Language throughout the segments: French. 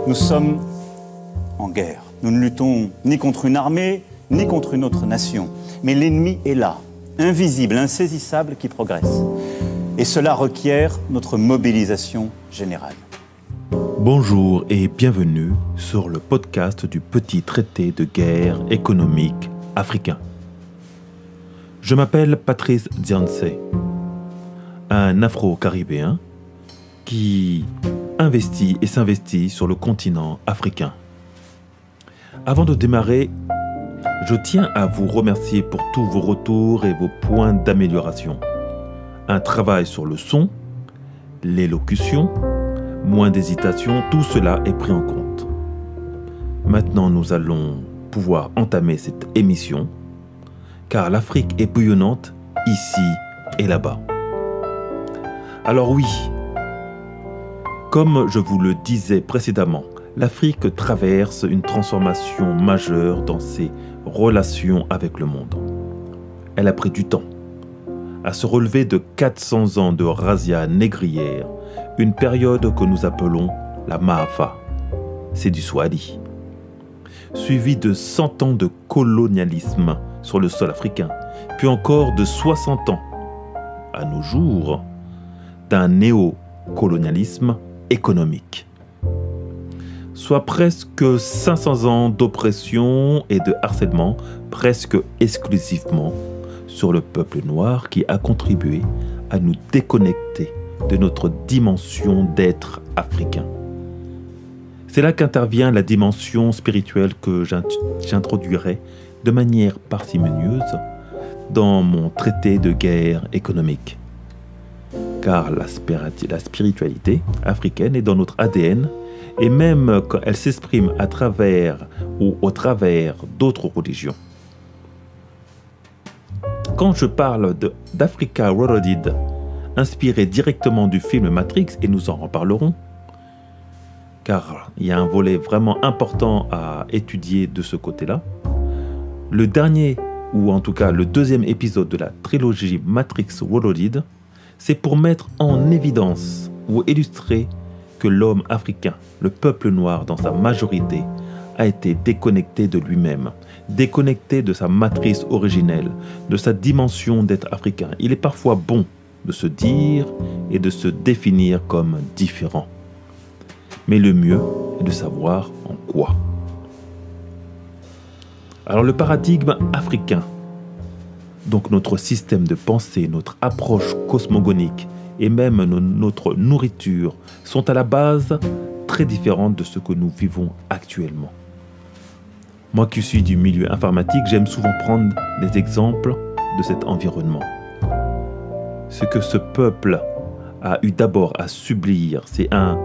Nous sommes en guerre. Nous ne luttons ni contre une armée, ni contre une autre nation. Mais l'ennemi est là, invisible, insaisissable, qui progresse. Et cela requiert notre mobilisation générale. Bonjour et bienvenue sur le podcast du petit traité de guerre économique africain. Je m'appelle Patrice Dzianse, un Afro-Caribéen qui investit et s'investit sur le continent africain. Avant de démarrer, je tiens à vous remercier pour tous vos retours et vos points d'amélioration. Un travail sur le son, l'élocution, moins d'hésitation, tout cela est pris en compte. Maintenant, nous allons pouvoir entamer cette émission, car l'Afrique est bouillonnante ici et là-bas. Alors oui, comme je vous le disais précédemment, l'Afrique traverse une transformation majeure dans ses relations avec le monde. Elle a pris du temps à se relever de 400 ans de razzia négrière, une période que nous appelons la Maafa, c'est du Swahili, suivie de 100 ans de colonialisme sur le sol africain, puis encore de 60 ans, à nos jours, d'un néocolonialisme économique. Soit presque 500 ans d'oppression et de harcèlement, presque exclusivement sur le peuple noir qui a contribué à nous déconnecter de notre dimension d'être africain. C'est là qu'intervient la dimension spirituelle que j'introduirai de manière parcimonieuse dans mon traité de guerre économique. Car la spiritualité africaine est dans notre ADN, et même quand elle s'exprime à travers ou au travers d'autres religions. Quand je parle d'Africa Reloaded, inspiré directement du film Matrix, et nous en reparlerons, car il y a un volet vraiment important à étudier de ce côté-là, le dernier, ou en tout cas le deuxième épisode de la trilogie Matrix Reloaded, c'est pour mettre en évidence ou illustrer que l'homme africain, le peuple noir dans sa majorité, a été déconnecté de lui-même, déconnecté de sa matrice originelle, de sa dimension d'être africain. Il est parfois bon de se dire et de se définir comme différent. Mais le mieux est de savoir en quoi. Alors le paradigme africain, donc notre système de pensée, notre approche cosmogonique et même notre nourriture sont à la base très différentes de ce que nous vivons actuellement. Moi qui suis du milieu informatique, j'aime souvent prendre des exemples de cet environnement. Ce que ce peuple a eu d'abord à subir, c'est un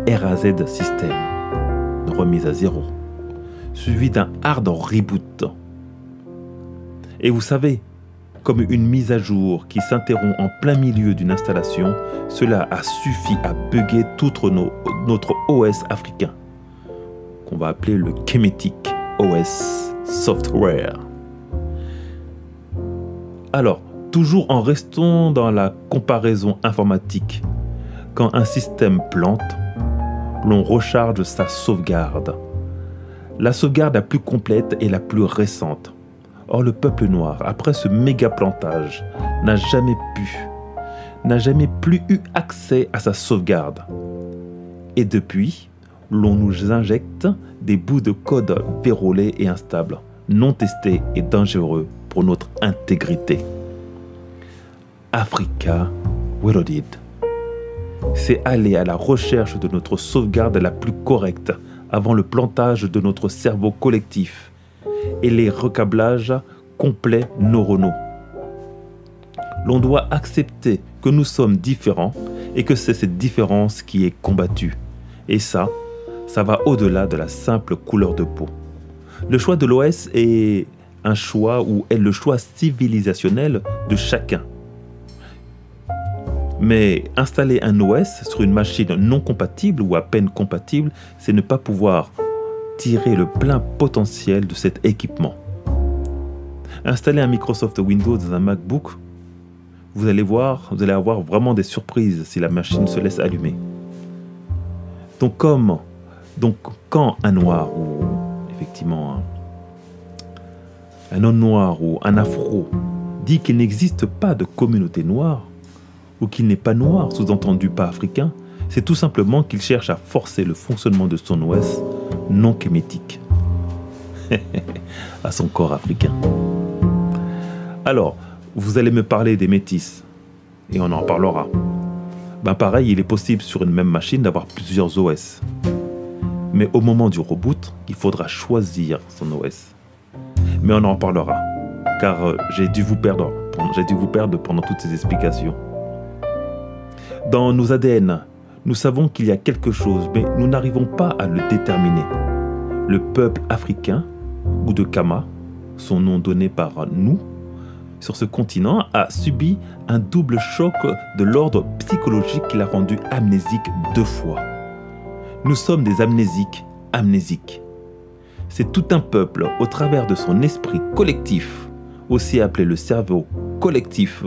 RAZ système, une remise à zéro, suivi d'un hard reboot. Et vous savez, comme une mise à jour qui s'interrompt en plein milieu d'une installation, cela a suffi à bugger tout notre OS africain, qu'on va appeler le Kemetic OS Software. Alors, toujours en restant dans la comparaison informatique, quand un système plante, l'on recharge sa sauvegarde. La sauvegarde la plus complète et la plus récente. Or, le peuple noir, après ce méga plantage, n'a jamais plus eu accès à sa sauvegarde. Et depuis, l'on nous injecte des bouts de code vérolés et instables, non testés et dangereux pour notre intégrité. Africa Reloaded. C'est aller à la recherche de notre sauvegarde la plus correcte avant le plantage de notre cerveau collectif et les recablages complets neuronaux. L'on doit accepter que nous sommes différents et que c'est cette différence qui est combattue. Et ça va au-delà de la simple couleur de peau. Le choix de l'OS est un choix ou est le choix civilisationnel de chacun. Mais installer un OS sur une machine non compatible ou à peine compatible, c'est ne pas pouvoir tirer le plein potentiel de cet équipement. Installer un Microsoft Windows dans un MacBook, vous allez avoir vraiment des surprises si la machine se laisse allumer. Donc comme Donc, quand un noir ou effectivement un homme noir ou un afro dit qu'il n'existe pas de communauté noire ou qu'il n'est pas noir, sous-entendu pas africain, c'est tout simplement qu'il cherche à forcer le fonctionnement de son OS non kémétique à son corps africain. Alors, vous allez me parler des métis et on en parlera. Ben pareil, il est possible sur une même machine d'avoir plusieurs OS. Mais au moment du reboot, il faudra choisir son OS. Mais on en parlera, car j'ai dû vous perdre pendant toutes ces explications. Dans nos ADN, nous savons qu'il y a quelque chose, mais nous n'arrivons pas à le déterminer. Le peuple africain, ou de Kama, son nom donné par nous, sur ce continent, a subi un double choc de l'ordre psychologique qui l'a rendu amnésique 2 fois. Nous sommes des amnésiques. C'est tout un peuple, au travers de son esprit collectif, aussi appelé le cerveau collectif,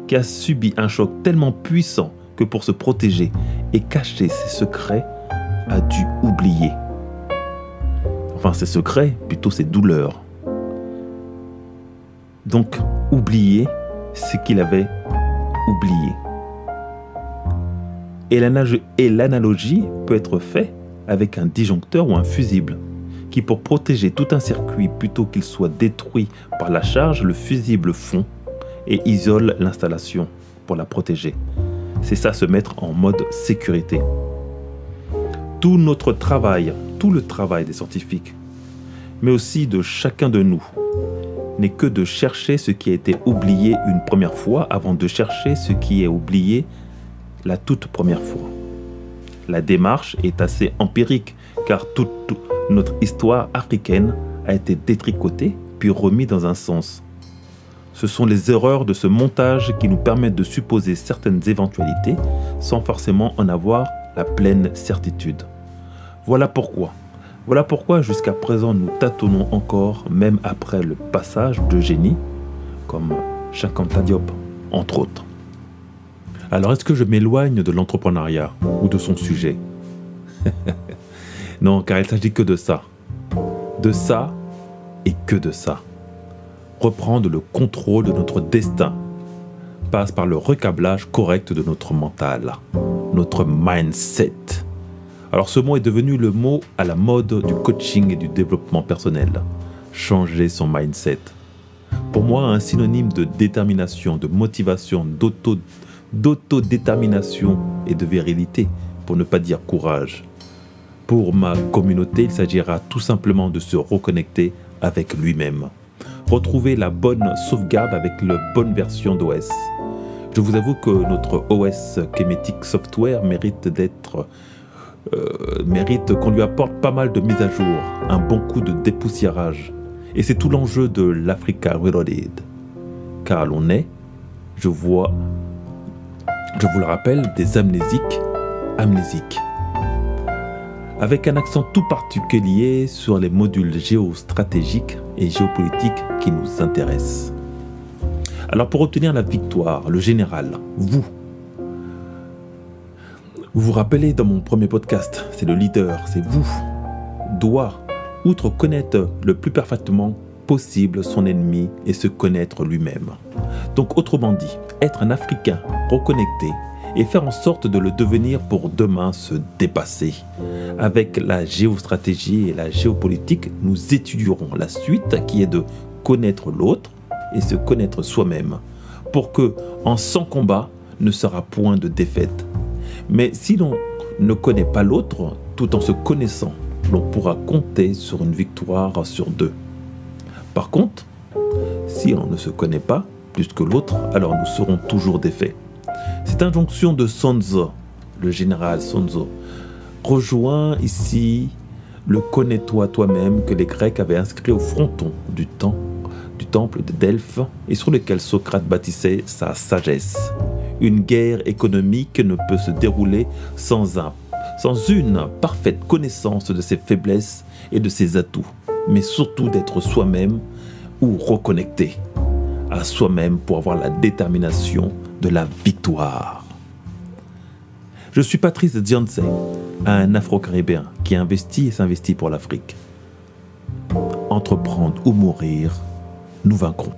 qui a subi un choc tellement puissant que pour se protéger et cacher ses secrets, a dû oublier. Enfin, ses secrets, plutôt ses douleurs. Donc, oublier ce qu'il avait oublié. Et l'analogie peut être faite avec un disjoncteur ou un fusible, qui pour protéger tout un circuit plutôt qu'il soit détruit par la charge, le fusible fond et isole l'installation pour la protéger. C'est ça, se mettre en mode sécurité. Tout notre travail, tout le travail des scientifiques, mais aussi de chacun de nous, n'est que de chercher ce qui a été oublié une première fois avant de chercher ce qui est oublié la toute première fois. La démarche est assez empirique, car toute notre histoire africaine a été détricotée puis remise dans un sens. Ce sont les erreurs de ce montage qui nous permettent de supposer certaines éventualités sans forcément en avoir la pleine certitude. Voilà pourquoi jusqu'à présent nous tâtonnons encore, même après le passage d'Eugénie, comme Cheikh Anta Diop, entre autres. Alors est-ce que je m'éloigne de l'entrepreneuriat ou de son sujet? Non, car il ne s'agit que de ça. De ça et que de ça. Reprendre le contrôle de notre destin passe par le recablage correct de notre mental, notre mindset. Alors ce mot est devenu le mot à la mode du coaching et du développement personnel. Changer son mindset. Pour moi, un synonyme de détermination, de motivation, d'autodétermination et de virilité, pour ne pas dire courage. Pour ma communauté, il s'agira tout simplement de se reconnecter avec lui-même. Retrouver la bonne sauvegarde avec la bonne version d'OS. Je vous avoue que notre OS Kemetic Software mérite qu'on lui apporte pas mal de mises à jour, un bon coup de dépoussiérage. Et c'est tout l'enjeu de l'Africa Reloaded. Car l'on est, je vous le rappelle, des amnésiques. Avec un accent tout particulier sur les modules géostratégiques et géopolitiques qui nous intéressent. Alors pour obtenir la victoire, le général, vous vous rappelez dans mon premier podcast, c'est le leader, c'est vous, doit, outre connaître le plus parfaitement possible son ennemi et se connaître lui-même. Donc autrement dit, être un Africain reconnecté et faire en sorte de le devenir pour demain se dépasser. Avec la géostratégie et la géopolitique, nous étudierons la suite qui est de connaître l'autre et se connaître soi-même, pour que, en 100 combats, ne sera point de défaite. Mais si l'on ne connaît pas l'autre, tout en se connaissant, l'on pourra compter sur une victoire sur 2. Par contre, si l'on ne se connaît pas plus que l'autre, alors nous serons toujours défaits. Cette injonction de Sun Tzu, le général Sun Tzu, rejoint ici le « connais-toi toi-même » que les Grecs avaient inscrit au fronton du temple de Delphes et sur lequel Socrate bâtissait sa sagesse. Une guerre économique ne peut se dérouler sans une parfaite connaissance de ses faiblesses et de ses atouts, mais surtout d'être soi-même ou reconnecté à soi-même pour avoir la détermination de la victoire. Je suis Patrice Dzionze, un Afro-Caribéen qui investit et s'investit pour l'Afrique. Entreprendre ou mourir, nous vaincrons.